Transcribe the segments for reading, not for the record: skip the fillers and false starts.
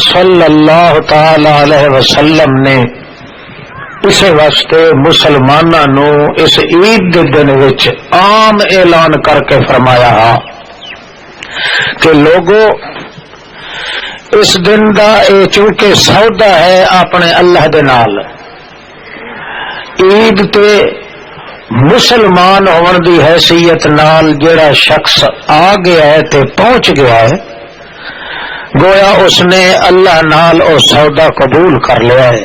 صلی اللہ تعالی علیہ وسلم نے اس واسطے مسلمانوں نو اس عید دے دن وچ عام اعلان کر کے فرمایا کہ لوگو اس دن دا اے چونکہ سودا ہے اپنے اللہ دے نال، عید تے مسلمان ہون دی حیثیت نال جڑا شخص آ گیا ہے تے پہنچ گیا ہے، گویا اس نے اللہ نال او سودا قبول کر لیا ہے۔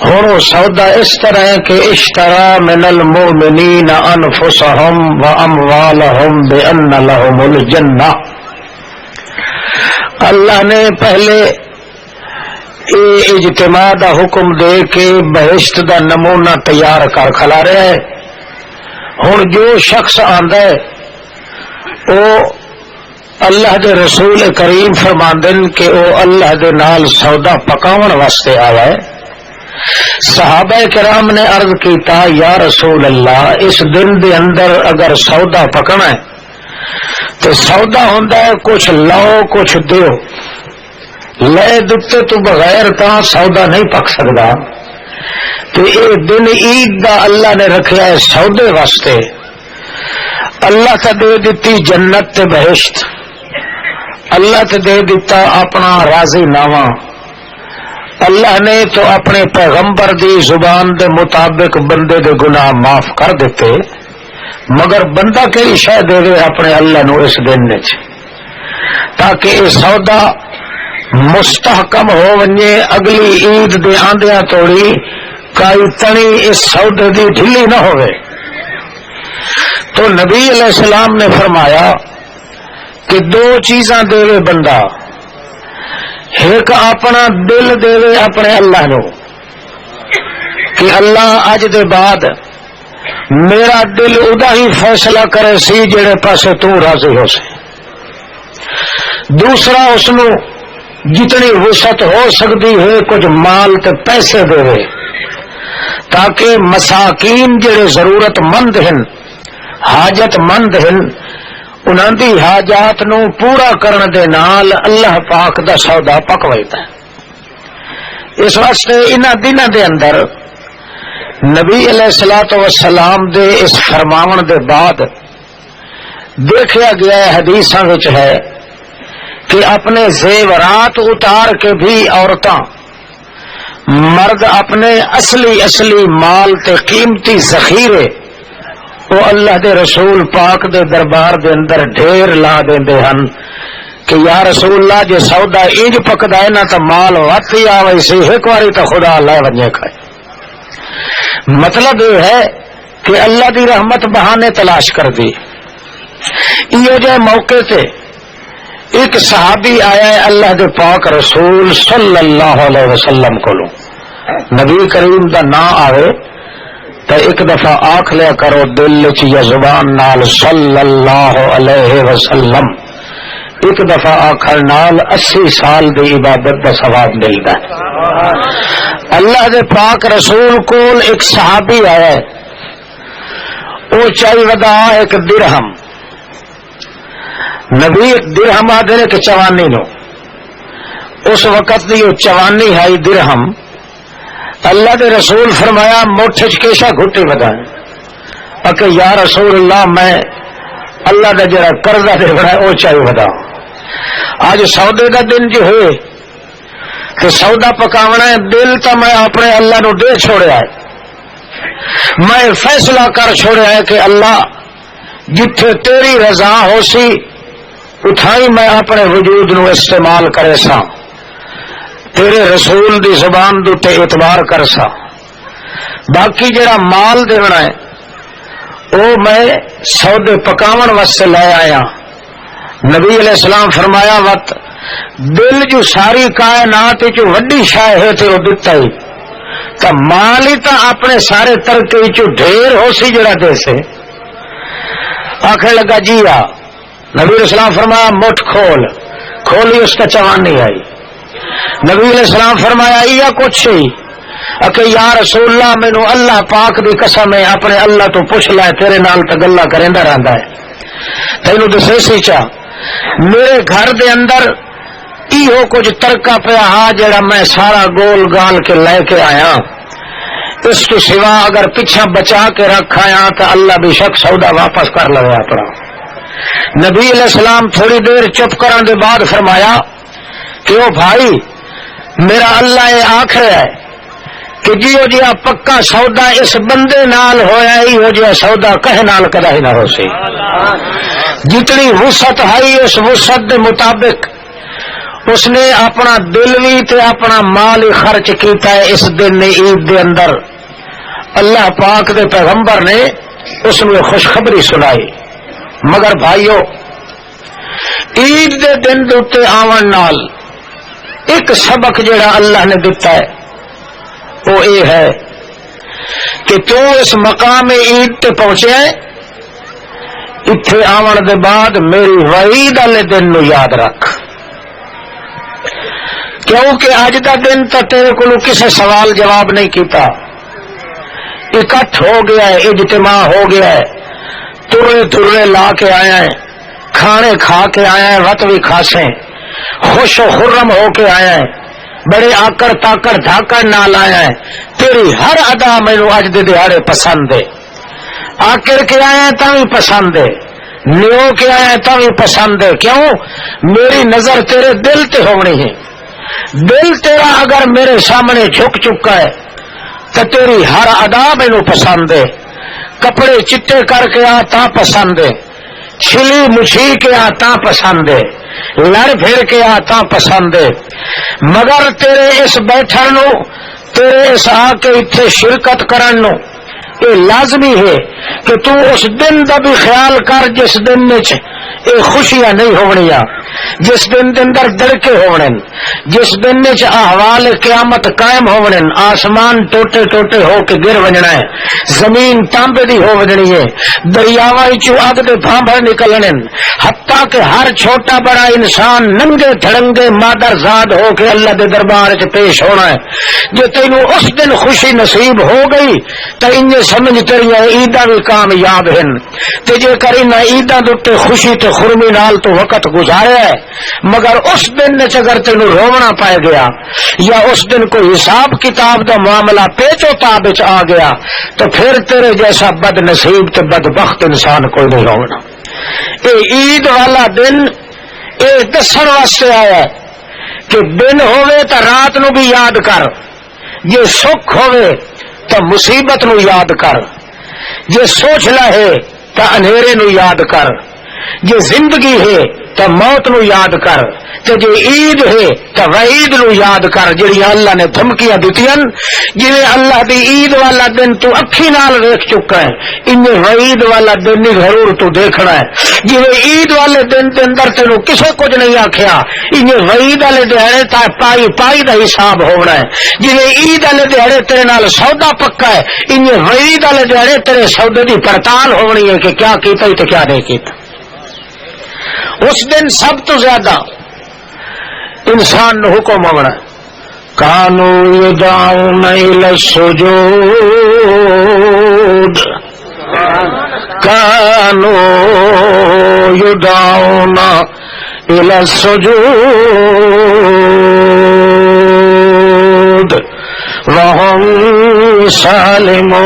ہن وہ سودا اس طرح ہے کہ اشترا من المؤمنین انفسهم واموالهم بان لهم الجنہ، اللہ نے پہلے اجتماع دا حکم دے کے بہشت دا نمونہ تیار کر کھلا رہا ہے۔ ہن جو شخص آندا ہے او اللہ دے رسول کریم فرماندن کہ او اللہ دے نال سودا پکاون واسطے آیا ہے۔ صحابہ کرام نے عرض کیتا یا رسول اللہ اس دن دے اندر اگر سودا پکنا ہے تو سودا ہوندا ہے کچھ لاؤ کچھ دیو، لے دتے تو بغیر تا سودا نہیں پک سکتا، تو یہ دن عید دا اللہ نے رکھا ہے سودے واسطے۔ اللہ تا دے دیتی جنت تے بہشت، اللہ تے دے دیتا اپنا راضی نامہ، اللہ نے تو اپنے پیغمبر دی زبان دے مطابق بندے دے گناہ معاف کر دیتے، مگر بندہ کئی شے دے دے اپنے اللہ نو اس دن وچ تاکہ یہ سودا مستحکم ہو ونجے، اگلی عید دے آندیاں توڑی کائی تنی اس سودے دی ڈھلی نہ ہوئے۔ تو نبی علیہ السلام نے فرمایا کہ دو چیزاں دے بندہ، ایک اپنا دل دے اپنے اللہ نو کہ اللہ اج دے بعد میرا دل ادا ہی فیصلہ کرے سی جڑے پاسے تو راضی ہو سی۔ دوسرا اس نو جتنی وسعت ہو سکتی ہے کچھ مال تے پیسے دے تاکہ مساکین جڑے ضرورت مند ہیں حاجت مند ہیں انہاں دی حاجات نو پورا کرن دے نال اللہ پاک دا سودا پکوائیتا ہے۔ اس واسطے انہاں دناں دے اندر نبی علیہ الصلوۃ والسلام دے اس فرماون دے بعد دیکھا گیا ہے حدیثاں وچ ہے کہ اپنے زیورات اتار کے بھی عورتاں مرد اپنے اصلی مال تے قیمتی ذخیرے وہ اللہ دے رسول پاک دے دربار دے اندر ڈھیر لا دیندے ہن کہ یا رسول اللہ جے سودا انج پکدا ہے نا تو مال وقت ہی آوے سی ایک واری تو خدا لے ونجے کھائے۔ مطلب یہ ہے کہ اللہ دی رحمت بہانے تلاش کر دی۔ یہ جو موقع تے ایک صحابی آیا ہے اللہ دے پاک رسول صلی اللہ علیہ وسلم کو، نبی کریم دا نا آوے تو ایک دفعہ آنکھ لیا کرو دل چ یا زبان نال صلی اللہ علیہ وسلم، ایک دفعہ آخر نال 80 سال دی عبادت کا ثواب ملتا ہے۔ اللہ دے پاک رسول کول ایک صحابی آیا ہے، وہ چاہی ودا ایک درہم، نبی درہم آدھے نے کہ چوانی نو، اس وقت دی وہ چوانی ہے درہم، اللہ دے رسول فرمایا مٹھ کیشا گھٹی بدا اکے یا رسول اللہ میں اللہ دا جڑا قرضہ دے بڑا ہے وہ چاہیے بدا، آج سودے دا دن جو ہوئے کہ سودا پکاونا ہے، دل تو میں اپنے اللہ نو دے چھوڑیا ہے، میں فیصلہ کر چھوڑیا ہے کہ اللہ جتھے تیری رضا ہو سی اتھائی میں اپنے وجود نو استعمال کرے سا، تیرے رسول دی زبان دو تے اعتبار کر سا، باقی جڑا مال دینا ہے او میں سودے پکاون واسطے لے آیا۔ نبی علیہ السلام فرمایا وقت دل جو ساری کائنات جو وڈی شاہ ہے تے وہ دتا ہی تا مال ہی تا اپنے سارے ترکے جو ڈھیر ہو سی جڑا دے سے آخر لگا جی آ، نبی علیہ السلام فرمایا مٹھ کھولی اس کا چوانی آئی، نبی علیہ السلام فرمایا یا کچھ ہی اکے یا رسول اللہ مینو اللہ پاک دی قسم ہے اپنے اللہ تو پوچھ لے تیرے نال تے گلاں کریندا رہندا ہے، تینوں دسے سی چا میرے گھر دے اندر ایہو کچھ ترکا پیا ہا جڑا میں سارا گول گال کے لے کے آیا، اس کے سوا اگر پیچھا بچا کے رکھ آیا تو اللہ بے شک سودا واپس کر لے اپنا۔ نبی علیہ السلام تھوڑی دیر چپ کرن دے بعد فرمایا کہ او بھائی میرا اللہ یہ آکھ رہا ہے کہ جیو جیا پکا سودا اس بندے نال ہویا ہو جیا سودا کہے نال کدا ہی نہ ہو سی۔ جتنی وسعت ہے اس وسعت دے مطابق اس نے اپنا دل بھی تے اپنا مال ہی خرچ کیتا ہے اس دن عید دے اندر۔ اللہ پاک دے پیغمبر نے اس نے خوشخبری سنائی۔ مگر بھائیو عید دے دن دے اتے آون نال ایک سبق جڑا اللہ نے دیتا ہے وہ یہ ہے کہ تو اس مقام عید تے پہنچے اتھے آون دے بعد میری وعید والے دن نو یاد رکھ، کیونکہ اج دا دن تو تیرے کو کسی سوال جواب نہیں کیتا، اکٹھ ہو گیا ہے، اجتماع ہو گیا ہے، ترے ترے لا کے آیا ہے، کھانے کھا کے آیا ہے، وقت بھی خاصے خوش و خرم ہو کے آیا ہے، بڑے آکر تاکر دھاکر نال آیا ہے، تیری ہر ادا مینو اج دے دیہاڑے پسند ہے، آکر کے آیا ہے تا بھی پسند ہے، نیو کے آیا ہے تا بھی پسند ہے، کیوں؟ میری نظر تیرے دل تے ہونی ہے، دل تیرا اگر میرے سامنے جھک چکا ہے تو تیری ہر ادا مینو پسند ہے، کپڑے چٹے کر کے آ تا پسند ہے، چھلی مچھی کے آتا پسند ہے، لڑ پھر کے آتا پسند ہے، مگر تیرے اس بیٹھن نو تیرے اس آ کے اتنے شرکت کرن نو یہ لازمی ہے کہ تو اس دن دا بھی خیال کر جس دن میں یہ خوشیاں نہیں ہونیاں، جس دن دے اندر دڑکے ہونے، جس دن میں احوال قیامت قائم ہونے، آسمان ٹوٹے ٹوٹے ہو کے گر وجنا ہے، زمین تانبے دی ہو وجنی ہے، دریاواں وچوں اگ دے بھانبر نکلنے، حتیٰ کہ ہر چھوٹا بڑا انسان ننگے دھڑنگے مادر زاد ہو کے اللہ دے دربار وچ پیش ہونا ہے۔ جو تینوں اس دن خوشی نصیب ہو گئی تو انجے سمجھ تیریاں عیداں بھی کامیاب ہیں، تے جے کر انہاں عیداں دے تے خوشی تے خرمی نال تو وقت گزاریا ہے، مگر اس دن اگر تینوں رونا پائے گیا یا اس دن کوئی حساب کتاب دا معاملہ پیچو تاب وچ آ گیا تو پھر تیرے جیسا بد نصیب تے بدبخت انسان کوئی نہیں ہونا۔ اے عید والا دن اے دسن واسطے آیا ہے کہ دن ہوئے تو رات نو بھی یاد کر، جے سکھ ہوئے تو مصیبت نو یاد کر، جے سوچ لے تو اندھیرے نو یاد کر، جے زندگی ہے تو موت نو یاد کر، تے جے عید ہے تو وعید نو یاد کر جڑی اللہ نے دھمکیاں دتیاں، جویں اللہ دی عید والا دن تو اکھی نال ویکھ چکا ہے انہیں وعید والا دن ہی ضرور تو دیکھنا ہے، جویں عید والے دن دے اندر تینوں کسے کچھ نہیں آکھیا انہیں وعید والے دیہڑے تا پائی پائی دا حساب ہونا ہے، جویں عید والے دیہڑے تیرے نال سودا پکا ہے انہیں وعید والے دیہڑے تیرے سودے دی پڑتال ہونی ہے کہ کیا کیتا تے کیا نہیں کیتا۔ اس دن سب تو زیادہ انسان نو حکم ہونا کانو یدعون الی السجود، کانو یدعون الی السجود وهم سالمون۔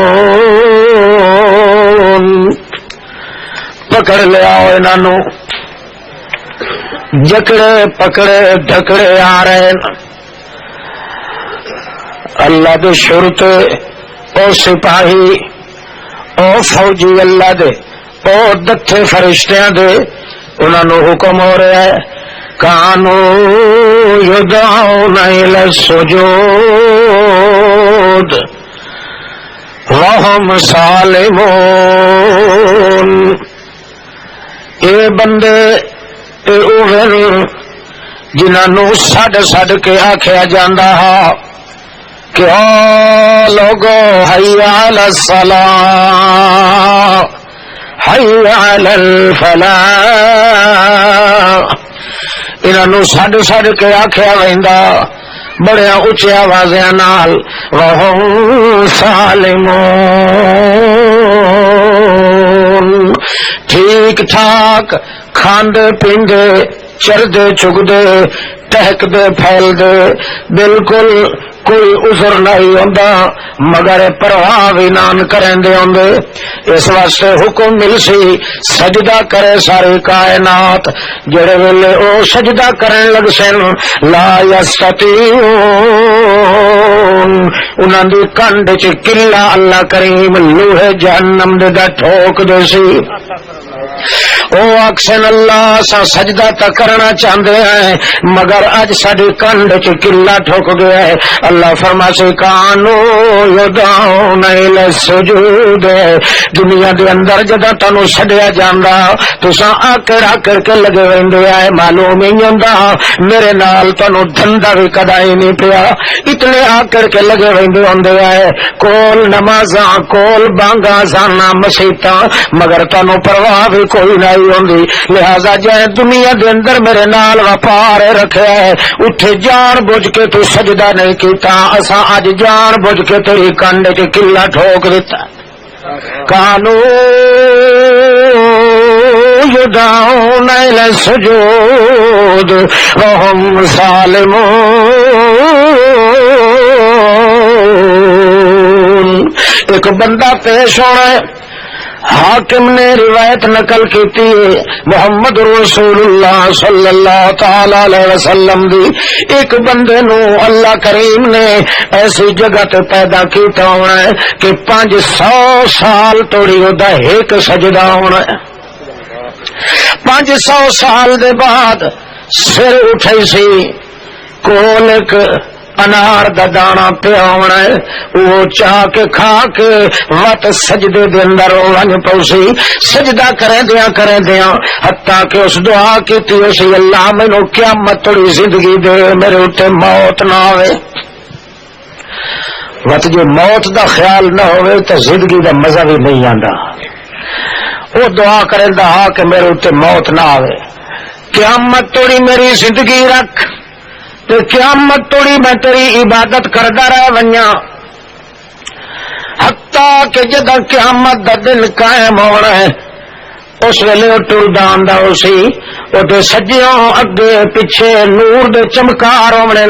پکڑ لیا انہوں جکڑے پکڑے ڈھکڑے آ رہے اللہ دے شرطے او سپاہی او فوجی اللہ دے او دتھے فرشتیاں دے انہاں نو حکم ہو رہا ہے کانو یدعون الی السجود وهم سالمون۔ اے بندے اے اوہن جنہاں نو سڈ سڈ کے آکھیا جاندا ہا کہ او لوگو حی علی الصلاۃ حی علی الفلاح، انہاں نو سڈ سڈ کے آکھیا ویندا بڑے اونچے آوازاں نال وہم سالمون، ٹھیک ٹھاک کھاندے پیندے چردے چگدے ٹہک دے پھیل دے بالکل کوئی عذر نہیں ہوندا مگر پرواہ بھی نان کریں دے ہوندے اس واسطے حکم مل سی سجدہ کرے ساری کائنات جڑے ویلے او سجدہ کرن لگ سن لا یستطیعون انہاں دی کنڈ چ کلا اللہ کریم لوہے جہنم دے دا ٹھوک دے سی او اکسن اللہ سا سجدہ تا کرنا چاہتے ہیں مگر اج ساری کنڈ چ کلا ٹھوک گیا ہے اللہ فرما سے کانو یدعون الی السجود دنیا دے اندر جدا تانوں چھڈیا جاندا تساں آکڑ کے لگے رہندے آئے معلوم ہی نہیں ہوندا میرے نال تانوں دھندا بھی کدائی نہیں پیا اتنے آکڑ کے لگے رہندے ہوندے آئے کول نمازاں کول بانگاں زانا مسیتاں مگر تانوں پرواہ بھی کوئی نہیں ہوندی لہذا جائے دنیا دے اندر میرے نال وپار رکھیا ہے اٹھے جان بوجھ کے تو سجدہ نہیں کیتا اساں اج جان بوجھ کے تیری کنڈ چ کلا ٹھوک دیتا کانو یدعون الی السجود وهم ظالمون ایک بندہ پیش ہونا ہے حاکم نے روایت نقل کی محمد رسول اللہ صلی اللہ تعالی علیہ وسلم دی ایک بندے نو اللہ کریم نے ایسی جگہ تے پیدا کیتا ہونا ہے کہ 500 سال توڑی دا ایک سجدہ ہونا ہے 500 سال دے بعد سر اٹھائی سی کول ایک انار دا دانا پیا ہونا ہے وہ چاہ کے کھا کے وت سجدے دے اندر ونج پوسی سجدہ کریں دیاں حتیٰ کہ اس دعا کیتی اسی اللہ مینوں قیامت توڑی زندگی دے میرے اوتے موت نہ ہوئے وت جو موت دا خیال نہ ہوئے تو زندگی دا مزہ بھی نہیں آندا وہ دعا کریں دا کہ میرے اوتے موت نہ آوے قیامت توڑی میری زندگی رکھ تو قیامت توڑی میں تیری عبادت کردا رہ ونیا حتیٰ کہ جدہ قیامت دا دن قائم ہونا ہے اس ویلے ٹردا آندا اسی وہ سجیوں اگے پیچھے نور دے چمکار ہونے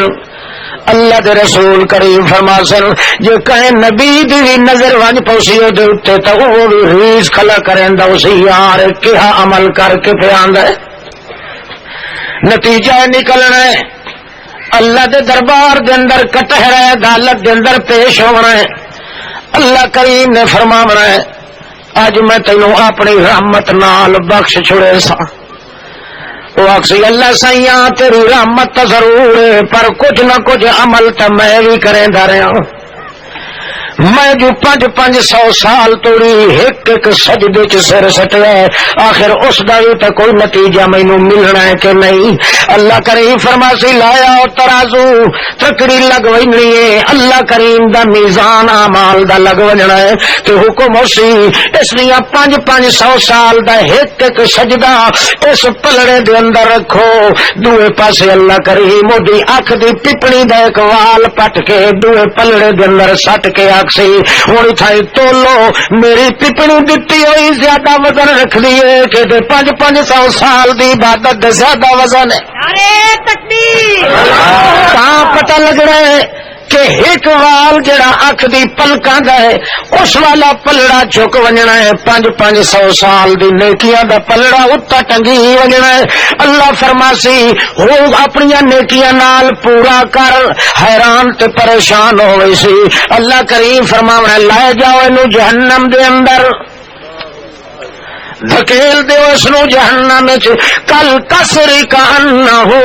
اللہ دے رسول کریم فرماسن جو کہیں نبی دی نظر ونج پوسی او دے اوتے تے او بھی ریز کھلا کریندا اسی یار کیا عمل کر کے پہ آندا ہے نتیجہ نکلنا ہے اللہ دے دربار دے اندر کٹہرا ہے عدالت دے اندر پیش ہونا ہے اللہ کریم نے فرمانا ہے اج میں تینوں اپنی رحمت نال بخش چھڑے سا وہ اکسی اللہ سائیاں تیری رحمت تا ضرور ہے پر کچھ نہ کچھ عمل تا میں بھی کریں دا رہا ہوں میں جو 500 سال توڑی ایک سجدے چ سر سٹیا ہے آخر اس دا بھی تے کوئی نتیجہ مینوں ملنا ہے کہ نہیں اللہ کریم فرماسی لایا او ترازو تکڑی لگ وینی ہے اللہ کریم دا میزان اعمال دا لگ وجنا ہے تے حکم اسی اس لیے 500 سال دا ایک سجدہ اس پلڑے دے اندر رکھو دوے پاسے اللہ کریم دی اکھ دی پپڑی دا ایک وال پٹ کے دوے پلڑے دے اندر سٹ کے سی ہوں تھائی تولو میری پپڑی دتی ہوئی زیادہ وزن رکھ لیے کہ 500 سال دی عبادت زیادہ وزن ہے کہاں پتہ لگ رہا ہے کہ ایک وال جڑا اکھ دی پلکاں دا ہے اس والا پلڑا چک ونجنا ہے 500 سال دی نیکیاں دا پلڑا اتا ٹنگی ونجنا ہے اللہ فرماسی ہو اپنی نیکیاں نال پورا کر حیران تے پریشان ہوئے سی اللہ کریم فرماونا لائے جاؤ انو جہنم دے اندر دھکیل دے اس نو جہنم وچ کل کسری کانہو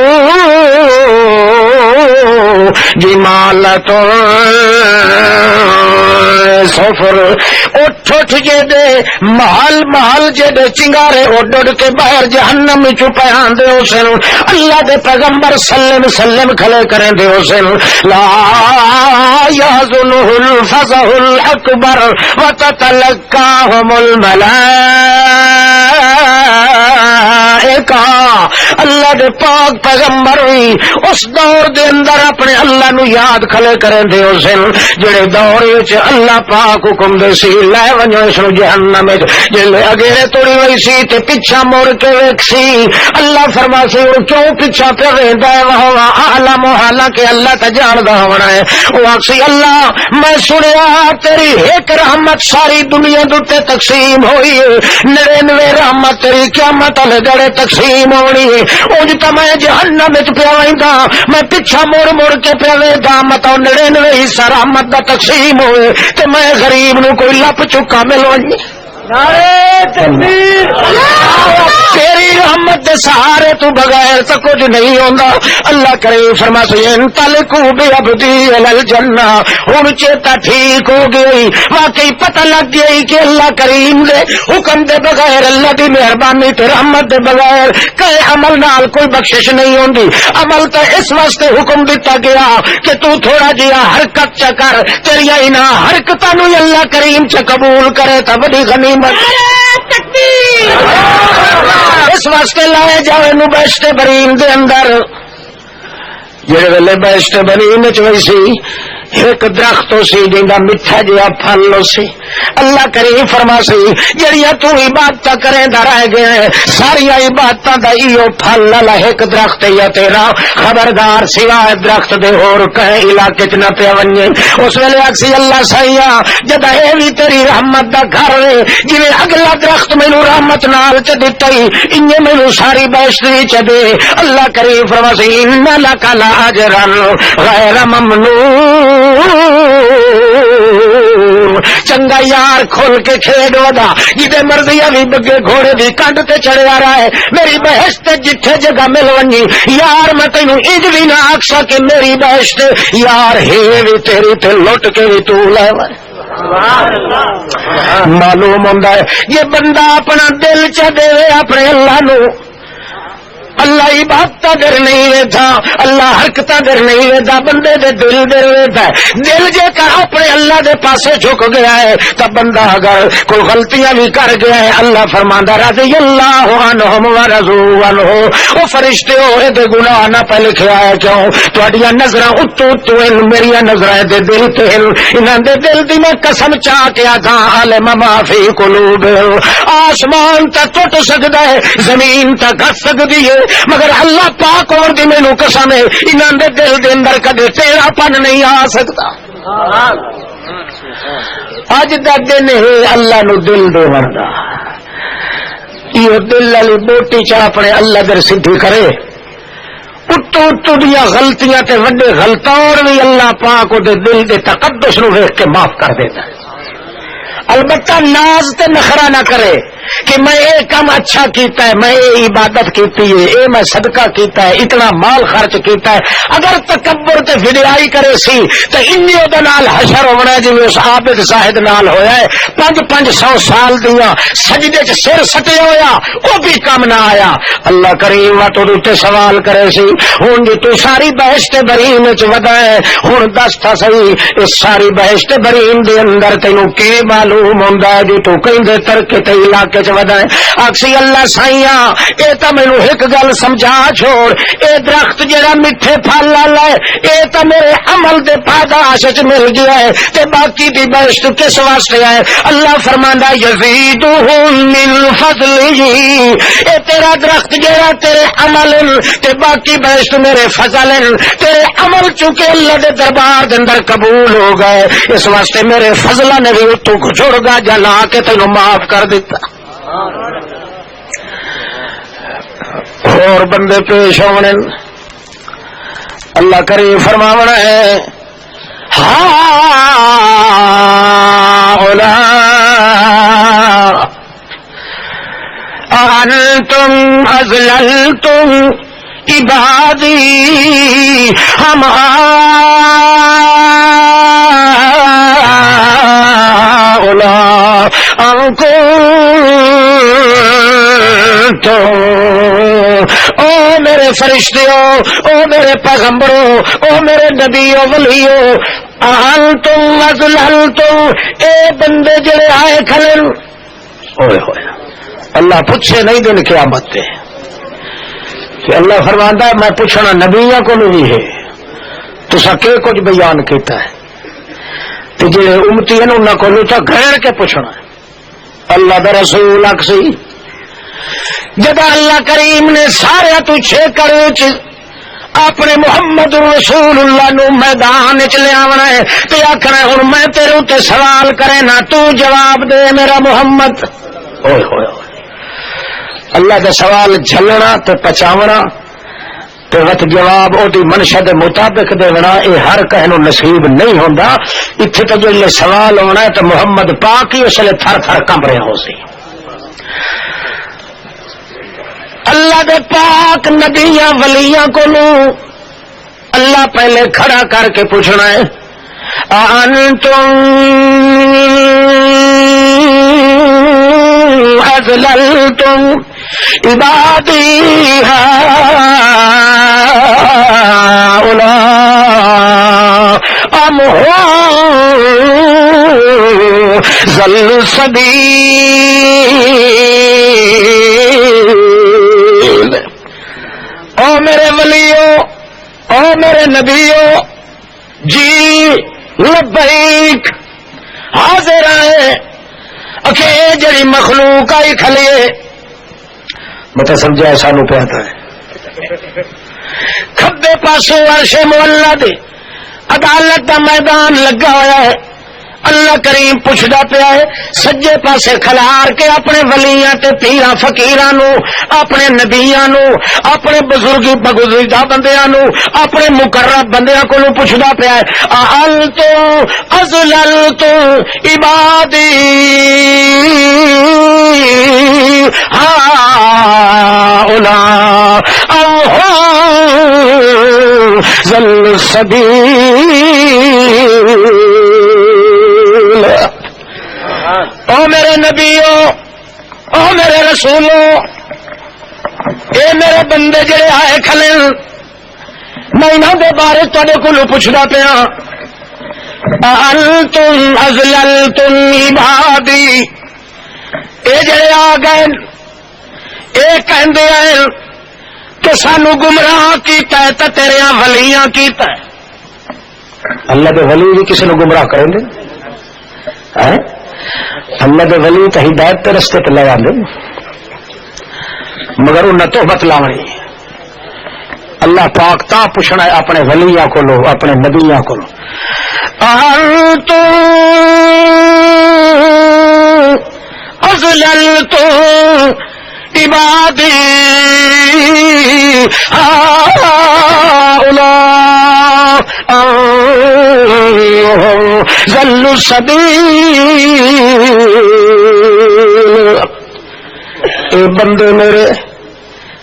جمالت سفر اٹھ جے دے محل جے دے چنگارے اڈ کے باہر جہنم وچ پیان دے اسن اللہ دے پیغمبر سلم کھلے کریں دے اسن لا يحزنه الفزع الاکبر وتتلقاهم الملائکہ کہا اللہ دے پاک پیغمبر ہوئی اس دور دے اندر اپنے اللہ نو یاد کھلے کریں دے اس جڑے دور وچ اللہ پاک حکم دے سی لے ونجو اس نو جہنم وچ جلے اگیرے توڑی ہوئی سی تے پیچھا موڑ کے ویکھ سی اللہ فرما سی او کیوں پیچھا پہ ویندا ہے وہ اعلم حالانکہ اللہ تے جاندا ہونا ہے او اکسی اللہ میں سنیا تیری ایک رحمت ساری دنیا دے تقسیم ہوئی ہے 99 رحمت تیری قیامت والے دڑے تقسیم ہونی ہے اونج تے میں جہنم وچ پیا ویندا میں پیچھا موڑ موڑ کے پیا ویندا متا 99 حصہ رحمت دا تقسیم ہوئے تے میں غریب نو کوئی لپ چکا ملوانی نعرہ تکبیر تیری رحمت دے سہارے تو بغیر تو کچھ نہیں ہوندا اللہ کریم فرماتے ہیں انطلقوا بعبدی الی الجنہ ہن چیتا ٹھیک ہو گئی واقعی پتہ لگ گئی کہ اللہ کریم دے حکم دے بغیر اللہ دی مہربانی تے رحمت دے بغیر کئی عمل نال کوئی بخشش نہیں ہوندی عمل تے اس واسطے حکم دیتا گیا کہ تو تھوڑا جہا حرکت چ کر تیری انہاں حرکتاں نو اللہ کریم چ قبول کرے تے بڑی غنیمت اس واسطے لائے جاوے نو بہشت برین دے اندر جڑے ویلے بہشت برین وچ وی سی ایک درخت سی جندا میٹھا جہا پھل سی اللہ کریم فرماسی جڑیاں تو عبادت کریں دا رہ گئے ساری عبادتاں دا ایو پھل اللہ ایک درخت یا تیرا خبردار سوائے درخت دے اور کہیں علاقے چ نہ پیا ونجے اس ویلے اکسی اللہ سیا جدا اے وی تیری رحمت دا گھر ہے جویں اگلا درخت مینوں رحمت نال چ دتا ہی انہی مینوں ساری بہشت چ دے اللہ کریم فرماسی ان لک لاجرا غیر ممنون چنگا یار کھول کے کھیڈ ودا جدے مرضی ابھی بگے گھوڑے بھی کنڈ تے چڑھیا رہا ہے میری بہشت جتھے جگہ مل ونی یار میں تینوں اج بھی نہ آکھسا کہ میری بہشت یار ہے بھی تیری تے لٹ کے بھی تو لے معلوم ہوندا ہے یہ بندہ اپنا دل چ دے اپنے اللہ نو اللہ عبادت در نہیں ویتا اللہ حرکت در نہیں ویتا بندے دے دل در ویتا ہے دل جے کر اپنے اللہ دے پاسے جھک گیا ہے تب بندہ اگر کوئی غلطیاں بھی کر گیا ہے اللہ فرماندا رضی اللہ عنہم ورضوا عنہ او فرشتے او دے گناہ نہ پہ لکھیا ہے کیوں تہاڈیاں نظراں اتو تو میری نظراں دے دل تے انہاں دے دل دی میں قسم چا کے آکھاں عالم ما فی قلوب آسمان تا ٹوٹ سکدا ہے زمین تا گھس سکدی ہے مگر اللہ پاک اور دی مینوں قسم ہے انہاں دے دل دے اندر کدے تیرا پن نہیں آ سکتا اج دا دن ہے اللہ نو دل دے وردا یہ دل والی بوٹی چ اپنے اللہ در سدھی کرے اتو اتو دیا غلطیاں تے وڈے غلطان بھی اللہ پاک دے دل دے تقدس نو ویکھ کے معاف کر دیتا ہے البتہ ناز تے نخرا نہ کرے کہ میں یہ کام اچھا کیتا ہے میں یہ عبادت کیتی ہے اے میں صدقہ کیتا ہے اتنا مال خرچ کیتا ہے اگر تکبر تے وڈیائی کرے سی تے انی او دے نال حشر ہونا جی اس عابد زاہد نال ہویا ہے 500 سال دیاں سجدے چ سر سٹے ہویا او بھی کام نہ آیا اللہ کریم تو تے سوال کرے سی ہن جی تو ساری بہشت برین وچ ودا ہے ہن دس تھا صحیح اس ساری بہشت برین دے اندر تینوں کی معلوم ہوندا ہے جو تو کہندے ترک تے علاقے آکسی اللہ سائیاں اے تا مینوں ایک گل سمجھا چھوڑ اے درخت جڑا میٹھے پھل والا ہے اے تا میرے عمل دے پاداش وچ مل گیا ہے تے باقی دی بہشت کس واسطے ہے اللہ فرماندا یزیدہم من فضلہ اے تیرا درخت جڑا تیرے عمل تے باقی بہشت میرے فضل تیرے عمل چونکہ اللہ دے دربار دے اندر قبول ہو گئے اس واسطے میرے فضلہ نے بھی تو جھڑ گا جلا کے تینوں معاف کر دیتا اور بندے پیش ہونے اللہ کریم فرماونا ہے انتم اذللتم عبادی ہم تو او میرے فرشتیوں او میرے پیغمبروں او میرے نبیوں ولیوں انتم اذللتم اے بندے جڑے آئے کھلن اوئے ہوئے اللہ پوچھے نہیں دن قیامت تے کہ اللہ فرماندا ہے میں پوچھنا نبیاں کو بھی ہے تسا کہ کچھ بیان کیتا ہے تے جڑے امتی ہیں انہاں کو تو گھر کے پوچھنا اللہ دا رسول اکسی جب اللہ کریم نے سارے تو چھیکڑ وچ اپنے محمد رسول اللہ نو میدان چ لے آونا ہے تے آکھنا ہن میں تیرے تے سوال کرے نا تو جواب دے میرا محمد اوئے ہوئے اللہ دا سوال جھلنا تے پچاونا تے وقت جواب او دی منشا دے مطابق دینا اے ہر کہے نو نصیب نہیں ہوندا ایتھے تے جو سوال ہونا ہے تے محمد پاک ہی اس لے تھر تھر کمب رہے ہو سی اللہ دے پاک نبیاں ولیاں کو اللہ پہلے کھڑا کر کے پوچھنا ہے انتم اذللتم عبادی هؤلاء ام هم ضلوا السبیل او میرے ولیو او میرے نبیو جی لبیک حاضر ہے اکھے جڑی مخلوق آئی کھلیے مت سمجھا سانو پہ آتا ہے کھبے پاسے عرش مولا دے عدالت دا میدان لگا ہوا ہے اللہ کریم پوچھدا پیا ہے سجے پاسے کھلار کے اپنے ولیاں تے پیراں فقیراں نو اپنے نبیاں نو اپنے بزرگی بزرگاں بندیاں نو اپنے مقرب بندیاں کو پوچھدا پیا ہے اَأَنْتُمْ أَضْلَلْتُمْ عِبَادِي هَؤُلَاءِ أَمْ هُمْ ضَلُّوا السَّبِيلَ او میرے نبیو او میرے رسولو اے میرے بندے جڑے آئے کھلے میں انہاں دے بارے تواڈے کولوں پوچھدا پیا انتم اذللتم عبادی اے جڑے آ گئے اے کہندے ہیں کہ سانو گمراہ کیتا ہے تے تیرے ولیاں کیتا ہے اللہ دے ولی بھی کسی نو گمراہ کریں گے اللہ دے ولی تے ہدایت تے رستے تے لے آندے مگر انہاں توبت لاونی اللہ پاک تا پوچھنا ہے اپنے ولیاں کولو اپنے نبیاں کولو انتم اذللتم عبادی هؤلاء ضلوا السبیل اے بندے میرے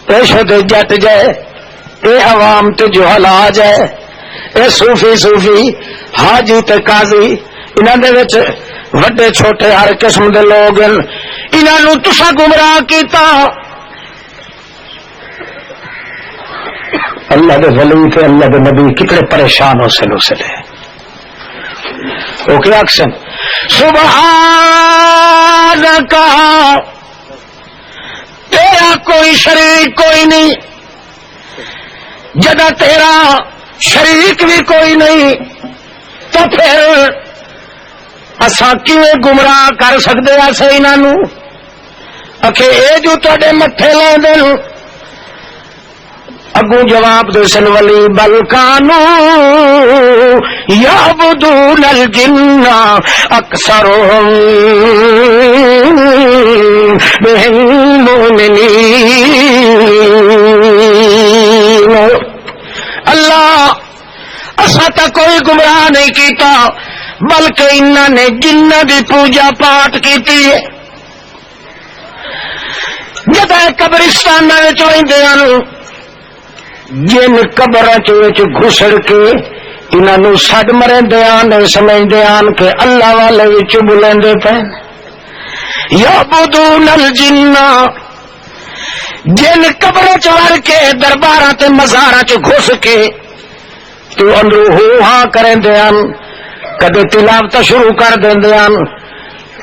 اے شد جٹ جائے اے عوام تے جہلا جائے اے صوفی حاجی تے قاضی انہاں دے وچ وڈے چھوٹے ہر قسم دے لوگ انہاں نو تساں گمراہ کیتا اللہ دے ولی تے اللہ دے نبی کتنے پریشان ہو سلے اوکے ایکشن سبحانک تیرا کوئی شریک کوئی نہیں جدا تیرا شریک بھی کوئی نہیں تو پھر اساں کیویں گمراہ کر سکدے اساں انہاں نو اکھے اے جو تواڈے متھے لاندے نو اگوں جواب دے سن ولی بل کانو یعبدون الجن اکثرهم بهم مؤمنین اللہ اساں تا کوئی گمراہ نہیں کیتا بلکہ انہوں نے جنہ دی پوجا پاٹ کیتی ہے جب قبرستان جن قبر گھسڑ کے انہوں سڈ مرے آن سمجھتے آن کہ اللہ والے بلندے پے یعبدون الجن جن قبر چڑھ کے درباراں تے مزاراں چ گھس کے تو اندروں ہو ہاں کریں کدے تلاوت شروع کر دیں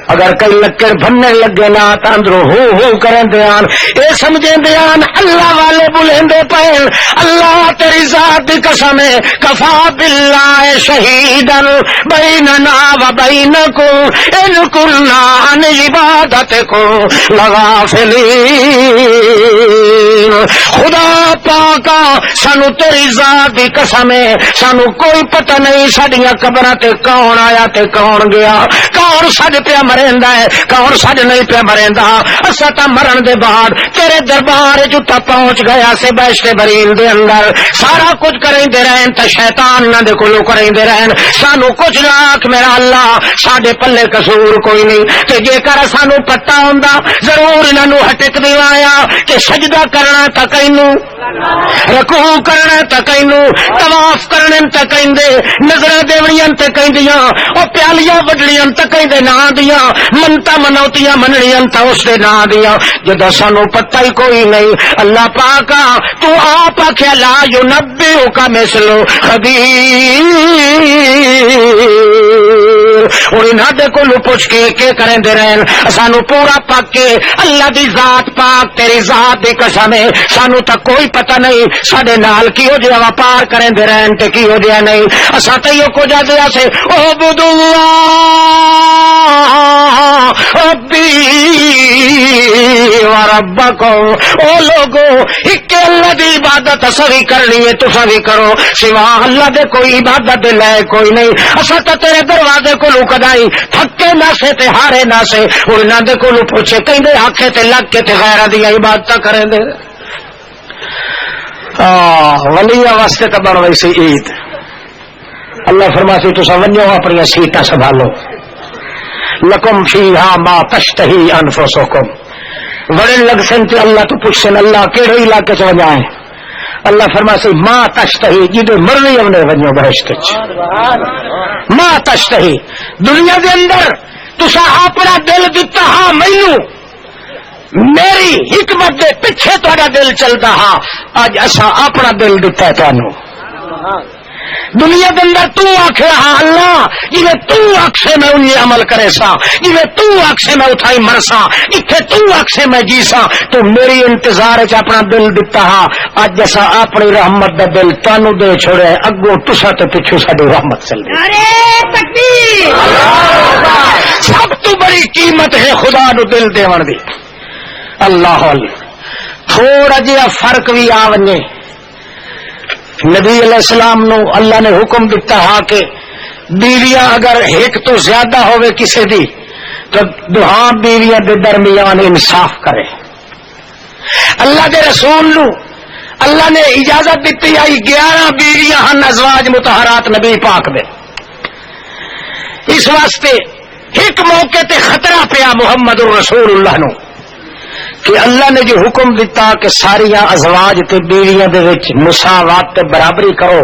اگر کئی لکڑ بننے لگے نا تو اندروں ہو کریں دیان اے سمجھیں دیان اللہ والے بلیں دے پہن اللہ تیری ذات دی قسم ہے کفا باللہ شہیدن بیننا و بینکم ان کلنا عن عبادتکم لغافلین خدا پاکا سانو تیری ذات دی قسم ہے سانو کوئی پتہ نہیں ساڈیاں قبراں تے کون آیا تے کون گیا کون سڈ پیا مریندا ہے کون سڈ نہیں پیا مریندا اسا تا مرن دے بعد تیرے دربار جتا پہنچ گیا سے بیشت برین دے اندر سارا کچھ کریندے رہن تے شیطان نہ دے کولو کریندے رہن سانو کچھ لاکھ میرا اللہ ساڈے پلے قصور کوئی نہیں تے جے کر سانو پتہ ہوندا ضرور انہاں نو ہٹک دیوایا کہ سجدہ کرنا تا کینو رکوع کرنا تا کینو طواف کرنے تا کیندے نظر دیونیاں تے کیندیاں او پیالیاں وڈڑیاں تے کیندے نا دیاں منتا منوتیاں مننیاں تے اس دے نا دیاں جدوں سانو پتہ ہی کوئی نہیں اللہ پاکا تو آپ آکھیا لا ينبئك مثل خبیر اور انہاں دے کولوں پوچھ کے کریں دے رہن سانو پورا پاک کے اللہ دی ذات پاک تیری ذات دی قسم ہے سانو تا کوئی پتہ نہیں ساڈے نال کی ہو جیا وپار کریں دے رہن تے کی ہو جیا نہیں اساں تے یو کو جا دیا سے عبد اللہ ربی و ربکم او لوگو ایک اللہ دی عبادت سوی کرنی ہے تساں بھی کرو سوا اللہ دے کوئی عبادت دے لائے کوئی نہیں اساں تے تیرے دروازے کو لکدائی تھکے نہ سے تے ہارے نہ سے اور نہ دے کو پوچھے کہندے آکھے تے لگ کے تے غیر دی عبادت کریں دے ولیاں واسطے تے بن ویسی عید اللہ فرماسی تساں ونجو اپنی سیٹاں سنبھالو لکم فیہا ما تشتہی انفسکم وڑے لگ سنتے اللہ تو پوچھن اللہ کیڑے علاقے چ وجائیں اللہ فرماسی ما تشتہی جدے مرضی اپنے ونجو بہشت چ ما تشتہی دنیا دے اندر تساں اپنا دل دتا ہاں مینوں میری حکمت دے پیچھے تہاڈا دل چلدا ہاں اج اساں اپنا دل دتا ہے تانوں دنیا کے اندر تو آخر ہاں اللہ جی تو آخے میں انہیں عمل کرے سا جی تو آخے میں اٹھائی مرسا اتنے تو آخے میں جیسا تو میری انتظار اپنا دل دتا ہاں اج جیسا اپنی رحمت دا دل تانو دے چھوڑے اگوں تسا تو پچھو ساری رحمت چل رہی سب تو بڑی قیمت ہے خدا نو دل دیون دی اللہ تھوڑا جہا فرق بھی آ ونجے نبی علیہ السلام نو اللہ نے حکم دیتا ہا کہ بیویاں اگر ایک تو زیادہ ہوئے کسی دی تو دوہاں بیویاں دے درمیان انصاف کرے اللہ دے رسول نو اللہ نے اجازت دیتی آئی 11 بیویاں ہن ازواج مطہرات نبی پاک دے اس واسطے ایک موقع تے خطرہ پیا محمد الرسول اللہ نو کہ اللہ نے جو حکم دیتا کہ ساریاں ازواج تے بیویاں دے وچ مساوات تے برابری کرو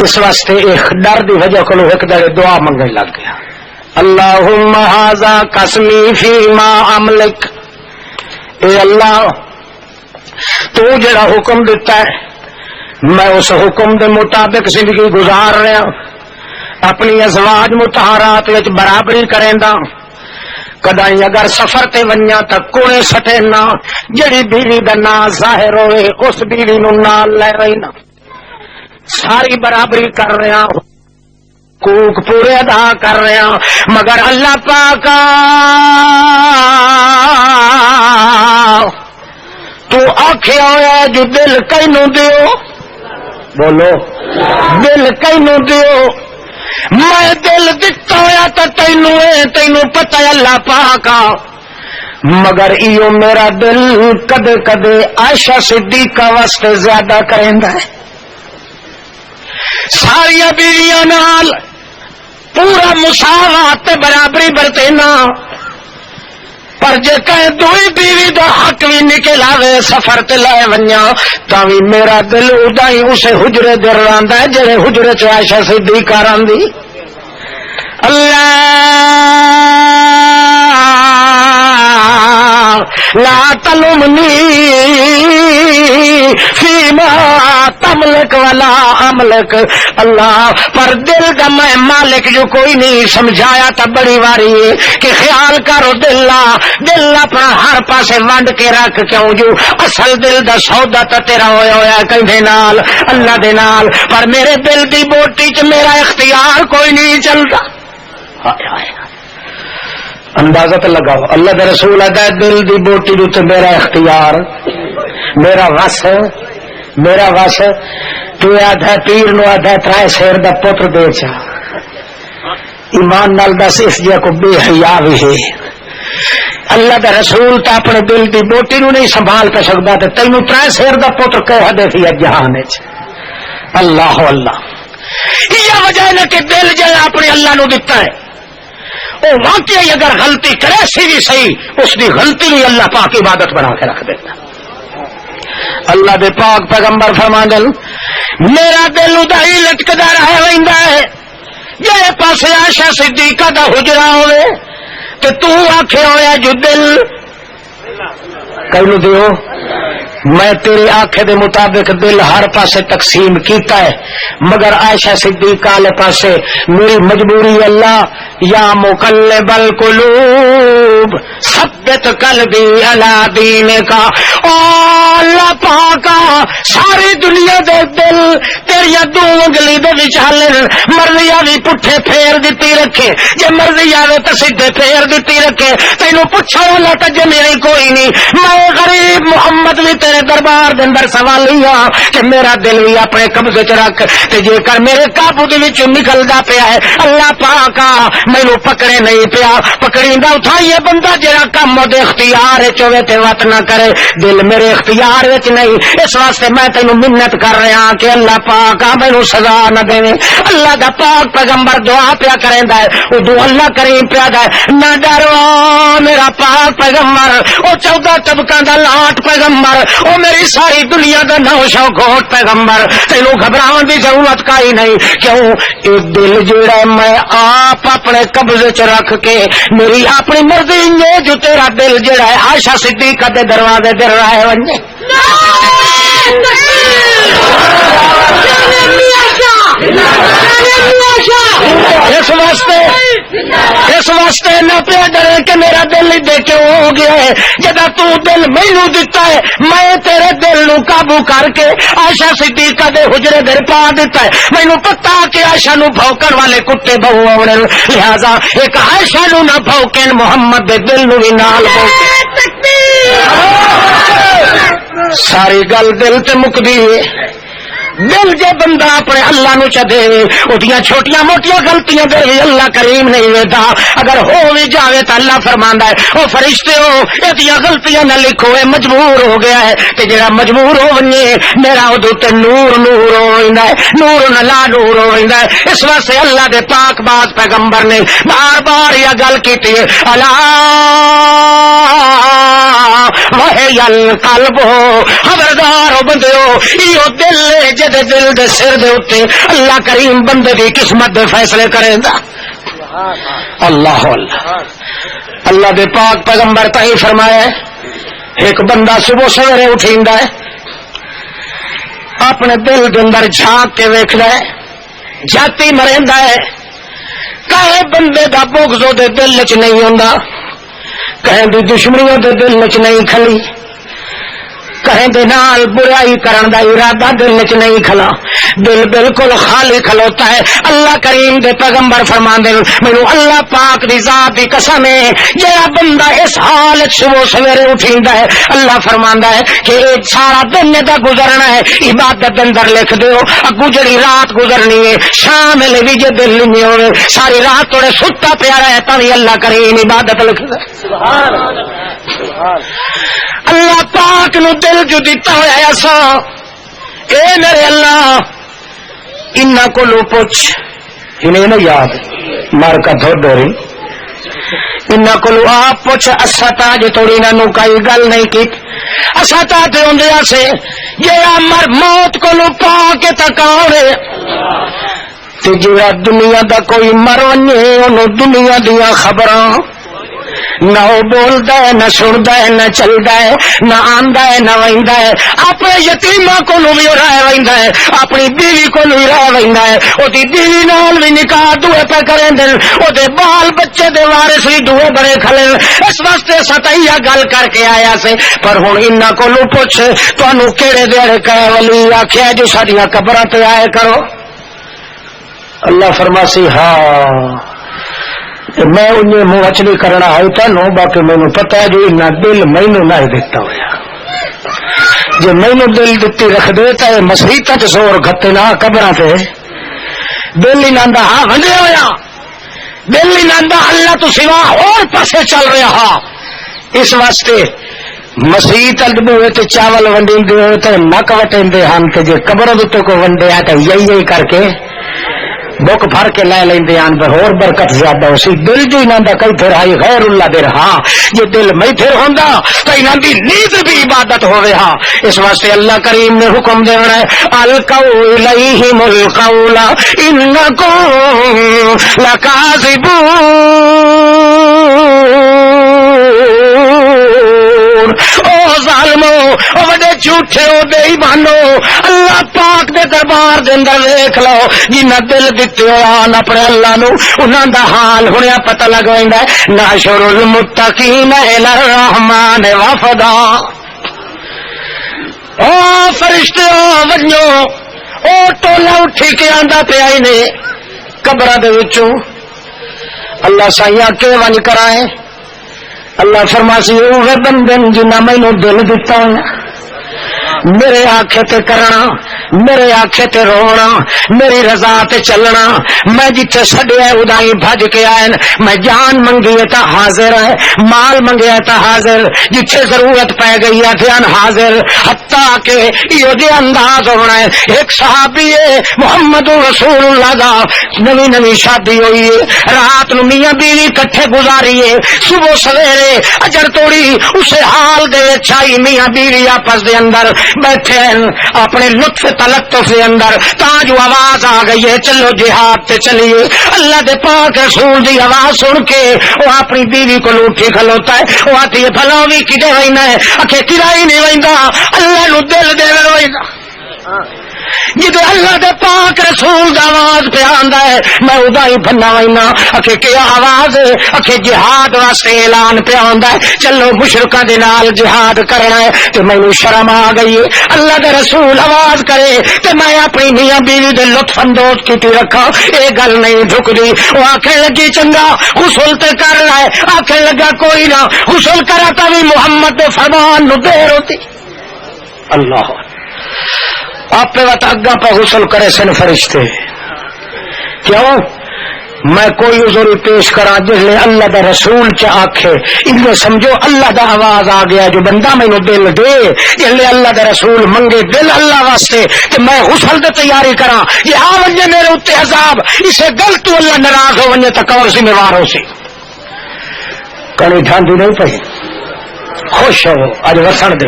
اس واسطے ایک ڈر دی وجہ کو ایک دڑے دعا منگنے لگ گیا اللہم ھذا قسمی فیما املک اے اللہ تو جڑا حکم دیتا ہے میں اس حکم دے مطابق زندگی گزار رہا اپنی ازواج مطہرات وچ برابری کریندا کدائی اگر سفر تے ونیا تا کوڑے سٹے نا جڑی بیوی دا نا ظاہر ہوئے اس بیوی نو نال لے رہی نا ساری برابری کر رہے ہیں حقوق پورے ادا کر رہے ہیں مگر اللہ پاکا تو آکھے ہویا جو دل کینو دیو بولو دل کینو دیو میں دل دتا ہوا تو تینوں پتہ اللہ پاکا مگر ایو میرا دل کدے کدے عائشہ صدیقہ واسطے زیادہ کریندا ہے ساریا بیویاں نال پورا مساوات برابری برتنا پر جے کہیں دوئی بیوی دا حق بھی نکل آوے سفر تے لائے ونیا تاوی میرا دل ادائی اسے حجرے در راندا ہے جڑے حجرے چ عائشہ صدیقہ راندی اللہ لا تلومنی فیما تملک ولا املک اللہ، پر دل کا میں مالک جو کوئی نہیں سمجھایا تا بڑی واری ہے کہ خیال کرو دل اپنا ہر پاسے ونڈ کے رکھ کیوں جو اصل دل دا سودا تا تیرا ہویا ہویا کہیں نال اللہ دے نال، پر میرے دل دی بوٹی چ میرا اختیار کوئی نہیں چلتا. اندازہ تو لگاؤ اللہ دے رسول آدھا دل دی بوٹی دے میرا اختیار میرا وس تو آدھا پیر نو آدھا ترائے شیر دا پتر دے چا ایمان نال دس اس جا کو بے حیا بھی ہے. اللہ دا رسول تا اپنے دل دی بوٹی نو نہیں سنبھال کر سکتا تو تینوں ترائے شیر دا پتر کہ دے تھی جہان اللہ اللہ. یہ وجہ ہے کہ دل جو اپنے اللہ نو دتا ہے وہ واقعی اگر غلطی کرے سی بھی صحیح اس کی غلطی بھی اللہ پاک عبادت بنا کے رکھ دیتا. اللہ دے پاک پیغمبر فرماندے میرا دل ادائی لٹکدا رہ ویندا ہے جے پاسے عائشہ صدیقہ دا حجرا ہوئے تے تو آکھے ہویا جو دل کہنو دیو میں تیری آنکھ دے مطابق دل ہر پاسے تقسیم کیتا ہے مگر عائشہ صدیقہ والے پاسے میری مجبوری اللہ یا مقلب القلوب ثبت قلبی علی دینک. اللہ پاکا ساری دنیا دے دل تیری دو انگلی دے وچالے مرضی آوی پٹھے پھیر دیتی رکھے جے مرضی آوے تے سیدھے پھیر دیتی رکھے تینوں پوچھو اللہ تجمی نہیں کوئی نہیں. میں غریب محمد بھی تیرے دربار دے اندر سوال لیا کہ میرا دل بھی اپنے قبضے چ رکھ تے جے کر میرے قابو دے وچ نکلدا پیا ہے اللہ پاکا مینوں پکڑے نہیں پیا پکڑیندا اٹھائیے بندہ جڑا کم دے اختیار وچ ہوے تے وت نہ کرے دل میرے اختیار وچ نہیں. اس واسطے میں تینوں منت کر رہا کہ اللہ پاکا مینوں سزا نہ دے. اللہ دا پاک پیغمبر دعا پیا کریندا ہے اودو اللہ کریم پیا دا نہ ڈرو میرا پاک پیغمبر او 14 طبقاں دا لاٹ پیغمبر او میری ساری دنیا دا نوشو گھوٹ پیغمبر تینوں گھبراؤن دی ضرورت کائی نہیں. کیوں اے دل جڑا میں آپ اپنے قبضے چ رکھ کے میری اپنی مرضی ہے جو تیرا دل جڑا ہے عائشہ صدیقہ دے دروازے دے رہے ونجے اس واسطے نہ پہ ڈرے کہ میرا دل ہی دے کے ہو گیا ہے جدا تو دل مینوں دتا ہے میں تیرے دل نو قابو کر کے عائشہ صدیقہ دے حجرے در پا دیتا ہے. مینوں پتہ کہ عائشہ نو بھوکن والے کتے بہو آونے لہذا ایک عائشہ نو نہ بھوکن محمد دے دل نو بھی نال بھوکن. ساری گل دل تے مکدی ہے. دل جے بندہ اپنے اللہ نو چدے اودیاں چھوٹیاں موٹیاں غلطیاں دے اللہ کریم نہیں ویدا اگر ہو بھی جاوے تو اللہ فرماندا ہے او فرشتے ہو ایدیاں غلطیاں نہ لکھو اے مجبور ہو گیا ہے تے جڑا مجبور ہو ونجے میرا اودوں تے نور ہو ویندا ہے نور نہ لا نور ہو ویندا ہے. اس واسطے اللہ دے پاک باز پیغمبر نے بار بار یہ گل کیتی ہے الا وحی القلب خبردار ہو بندیو ایو دل جدے دل دے سر دے اتے اللہ کریم بندے دی قسمت دے فیصلے کرے دا. اللہ اللہ دے پاک پیغمبر تاہی فرمایا ہے ایک بندہ صبح سویرے اٹھیندا ہے اپنے دل دے اندر جھانک کے ویکھدا ہے جاتی مریندا ہے کہے بندے دا بغض دے دل وچ نہیں ہوندا کہیں دی دشمنیوں دے دل وچ نہیں کھلی کہیں دے نال برائی کرن دا ارادہ دل وچ نہیں کھلا دل بالکل خالی کھلوتا ہے. اللہ کریم دے پیغمبر فرماندے مینوں اللہ پاک دی ذات دی قسم ہے جڑا بندہ اس حال وچ صبح سویرے اٹھیندا ہے اللہ فرماندا ہے کہ اے سارا دن دا گزرنا ہے عبادت اندر لکھ دیو اگوں جڑی رات گزرنی ہے شام ویلے وی جے دل نہیں ہوے ساری رات توڑے ستا پیا رہے تاں اللہ کریم عبادت لکھ دے. سبحان اللہ پاک نو دل جو دیتا ہوا ایسا اے میرے اللہ انہاں کو لو پوچھ انہیں نہ یاد مار کا دھو ڈوری انہاں کو لو آپ پوچھ اساتا جو توڑی نہ کئی گل نہیں کی اساتا تے ہوندیا سے یہ مر موت کو لو پا کے تکاوے تے جڑا دنیا دا کوئی مر ونجے اونوں دنیا دیاں خبراں نہ وہ بولتا ہے نہ سنتا ہے نہ چلتا ہے نہ آندا ہے نہ ویندا ہے اپنے یتیماں کو بھی رہ ویندا ہے اپنی بیوی کو بھی رہ ویندا ہے اودی بیوی نال بھی نکاح دوے پہ کریں دے اودے بال بچے دے وارث بھی دوے بڑے کھلے اس واسطے ستائیا گل کر کے آیا سے پر ہن انہاں کولوں پوچھ تانوں کیڑے دیڑ کہ ولی آکھیا جو ساڈیاں قبراں تے آئے کرو اللہ فرماسی ہاں میں انہیں موچلی کرنا ہے تنوں باقی مینوں پتہ ہے جو انہاں دل مینوں نہ دیتا ہویا جو مینوں دل دتی رکھ دے تے مسیحت تے زور گھتے نہ قبراں تے دل ہی ناندا ہاں ونڈیا ہویا دل ہی ناندا اللہ تو سوا اور پاسے چل رہا اس واسطے مسیحت البوئے تے چاول ونڈیندے ہوئے تے نک وٹیندے ہن تے جے قبر دے کو ونڈیا تے یہی کر کے بک بھر کے لے لیندے آن پر اور برکت زیادہ ہو سی دل جو انہاں دا کئی پھر آئی غیر اللہ دے رہا یہ دل میں پھر ہوندا تو انہاں دی نیت بھی عبادت ہوئے ہاں اس واسطے اللہ کریم نے حکم دینا ہے القوا الیہم القول انکم لکاذبون او ظالمو او وڈے جھوٹے ہو دے ایمانو اللہ پاک دے دربار دے اندر دیکھ لو جنہاں دل دتے ہوئے اپنے اللہ نو انہاں دا حال ہنیا پتہ لگ ویندا ہے ناشر المتقین الی الرحمن وفدا او فرشتے ونجو او ٹولا اٹھی کے آندا پیا نے قبراں دے وچوں اللہ سائیاں کے ونج کرائے اللہ فرماسی اوہ بندن جنہ مینوں دل دتا میرے آنکھے تے کرنا میرے آنکھے تے رونا میری رضا تے چلنا میں جتھے سڈیا ادائی بھج کے آئے میں جان منگی تا حاضر ہے مال منگیا تا حاضر جتھے ضرورت پہ گئی ہے دھیان حاضر حتیٰ کہ یہ دے انداز ہونا ہے ایک صحابی ہے محمد رسول اللہ دا نوی نوی شادی ہوئی ہے رات نو میاں بیوی کٹھے گزاری ہے صبح سویرے اجر توڑی اسے حال دے چھائی میاں بیوی آپس دے اندر بیٹھے اپنے لطف تلطف کے اندر تاں جو آواز آ گئی ہے چلو جہاد تے چلیے اللہ دے پاک رسول دی آواز سن کے وہ اپنی بیوی کو لوٹی کھلوتا ہے وہ آتی ہے بھلا بھی کدے وینا ہے اکھے کرائی نہیں ویندا اللہ نو دل دے ویندا جدے اللہ دے پاک رسول دا آواز پہ آندا ہے میں ادا ہی بننا وینا اکھے کیا آواز ہے اکھے جہاد واسطے اعلان پہ آندا ہے چلو مشرکاں دے نال جہاد کرنا ہے تے مینوں شرم آ گئی ہے اللہ دے رسول آواز کرے تے میں اپنی میاں بیوی دے لطف اندوز کیتی رکھا اے گل نہیں جھکدی وہ آکھن لگی چنگا غسل تے کر لے آکھن لگا کوئی نہ غسل کرا تا بھی محمد دے فرمان نو دیر ہوتی اللہ آپ وقت اگا پہ غسل کرے سن فرشتے کیوں میں کوئی عذر پیش کرا جس نے اللہ دا رسول چ آکھے ان میں سمجھو اللہ دا آواز آ گیا جو بندہ مینوں دل دے جس نے اللہ دا رسول منگے دل اللہ واسطے کہ میں غسل دی تیاری کرا یہ آ ونجے میرے اوتے عذاب اسے گل تو اللہ ناراض ہو ونجے تک اور ذمہ وار ہو سی کڑی ٹھانڈی نہیں پئی خوش ہو اج وسن دے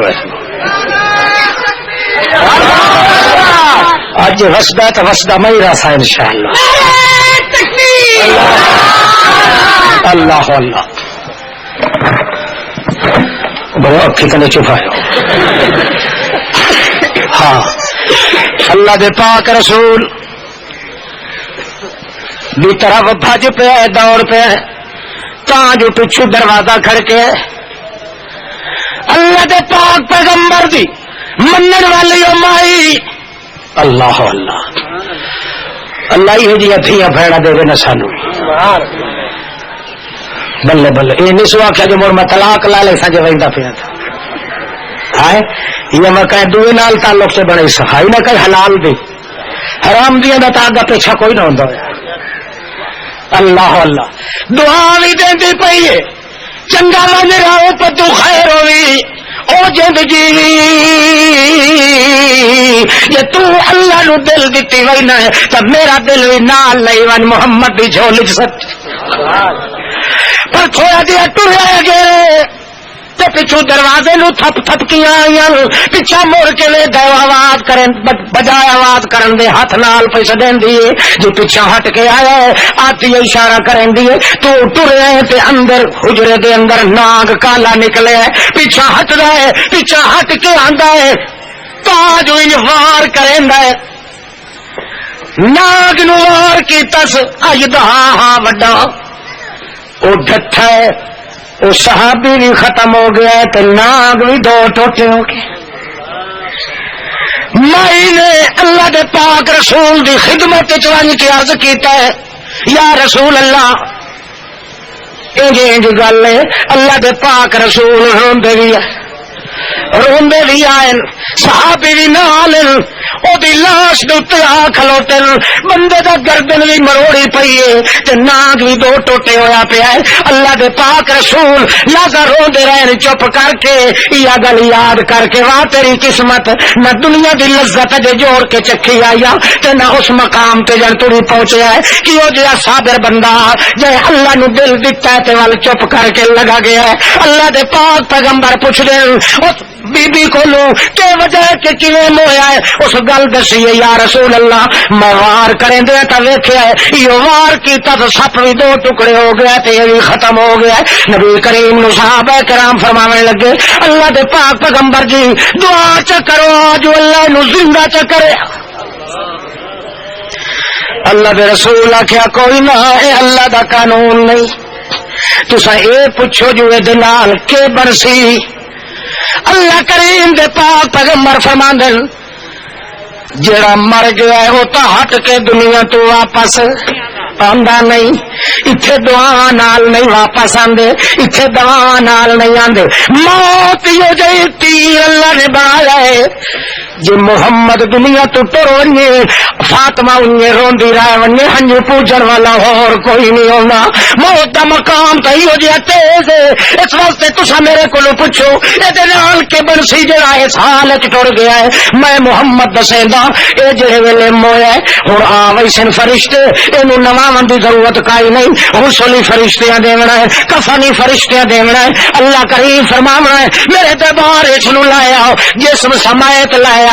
اج وسدا تو وسدا میں ہی رہا انشاءاللہ اللہ اللہ بڑا اکھی کنے چھپایا ہاں اللہ دے پاک رسول دی طرف بھج پہ دوڑ پہ تاں جو پچھو دروازہ کھڑکے اللہ دے پاک پیغمبر دی منن والی مائی اللہ اللہ اللہ ہی جی اتھیاں بھیڑا دے نہ سانو بلے بلے یہ نہیں سو آخیا جو مڑ میں طلاق لا لے سا جو ویندا پیا تھا ہے یہ میں کہیں دوے نال تعلق سے بڑے صفائی نہ کہ حلال دی حرام دیاں دا تاگا پیچھا کوئی نہ ہوندا اللہ اللہ دعا بھی دیندی پئی ہے چنگا ون رہو پتو خیر ہوئی او جند جی یہ تو اللہ نو دل دیتی وینا ہے تب میرا دل بھی نال لئی ون محمد دی جھولی سچ پر تھوڑا دیا ٹریا گئے تے پچھو دروازے نو تھپ تھپکیاں آئیاں پچھا مڑ کے لے گئے آواز کرن بجائے آواز کرن دے ہاتھ نال پیسے دین دیے جو پچھا ہٹ کے آیا ہے آتی اشارہ کرن دیے تو ٹرے تے اندر حجرے دے اندر ناگ کالا نکلے پیچھا ہٹ رہا ہے پیچھا ہٹ کے آندا ہے تاج وار کریندا ہے ناگ نو وار کی تس اجدا ہاں وڈا او ڈٹھا ہے او صحابی بھی ختم ہو گیا ہے تے ناگ بھی دو ٹوٹے ہو گئے مائی نے اللہ دے پاک رسول دی خدمت وچ ون کے عرض کیتا ہے یا رسول اللہ انج گل ہے اللہ دے پاک رسول روندے بھی آئے صحابی بھی نال او دی لاش دے تے آ کھلوتے بندے دا گردن بھی مروڑی پئی ہے تے ناگ بھی دو ٹوٹے ہویا پیا ہے اللہ دے پاک رسول لگا روندے رہن چپ کر کے یا گل یاد کر کے واہ تیری قسمت نہ دنیا دی لذت دے جوڑ کے چکھی آیا تے نہ اس مقام تے جن تری پہنچیا ہے کہ او جڑا صابر بندہ جے اللہ نو دل دتا ہے تے ول چپ کر کے لگا گیا ہے اللہ دے پاک پیغمبر پوچھ دے اس بی بی کولو کہ وجہ کہ کیویں مویا ہے اس گل دسی ہے یا رسول اللہ میں وار کریں دے تا ویکھیا ہے یہ وار کیتا تو سپ بھی دو ٹکڑے ہو گیا تے یہ بھی ختم ہو گیا ہے نبی کریم نو صحابہ کرام فرمانے لگے اللہ دے پاک پیغمبر جی دعا چ کرو جو اللہ نو زندہ چ کرے اللہ دے رسول آخیا کوئی نہ اے اللہ دا قانون نہیں تساں اے پوچھو جو اے دے نال کے برسی اللہ کریم دے پاک پیغمبر فرماندے جڑا مر گیا ہے وہ تو ہٹ کے دنیا تو واپس آندا نہیں اتھے دعا نال نہیں واپس آندے اتھے دعا نال نہیں آندے موت یو جئی تیر اللہ نے بنایا ہے جی محمد دنیا تو ٹر ونجے فاطمہ انجے روندی رہ ونجے ہنجو پوجن والا اور کوئی نہیں ہونا موت دا مقام تو ہو جیا تیز ہے اس واسطے تسا میرے کولو پوچھو اے دے نال کے بنسی جڑا اس حال وچ ٹر گیا ہے میں محمد دسیندا اے جڑے ویلے مویا ہے ہن آ ویسن فرشتے اینو نواون دی ضرورت کائی نہیں غسلی فرشتیاں دیونا ہے کفنی فرشتیاں دیونا ہے اللہ کریم فرماونا ہے میرے دربار وچ نو لایا جسم سمایت لایا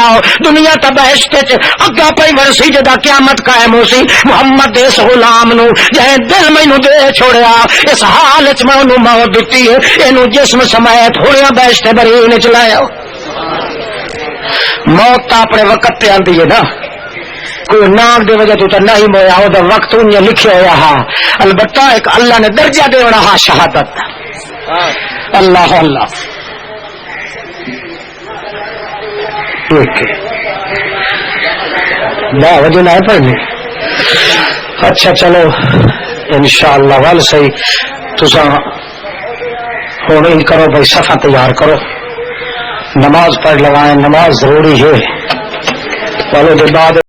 دنیا تبہشت اگا پئی ورسی جدا قیامت قائم ہو سی محمد اس غلام نو جے دل مینوں دے چھوڑیا اس حال وچ میں انہوں موت دتی ہے اینو جسم سمایت ہویا بہشت برین وچ لایا موت تا اپنے وقت تے آندی ہے نا کوئی نام دے وجہ تو نہیں مویا او دا وقت انہیں لکھیا ہوا ہاں البتہ ایک اللہ نے درجہ دے ہونا ہاں شہادت اللہ اللہ وجہ نہ پڑھنی اچھا چلو انشاءاللہ وال صحیح تسا ہونے ہی کرو بھائی صفحہ تیار کرو نماز پڑھ لگائیں نماز ضروری ہے والے دے بعد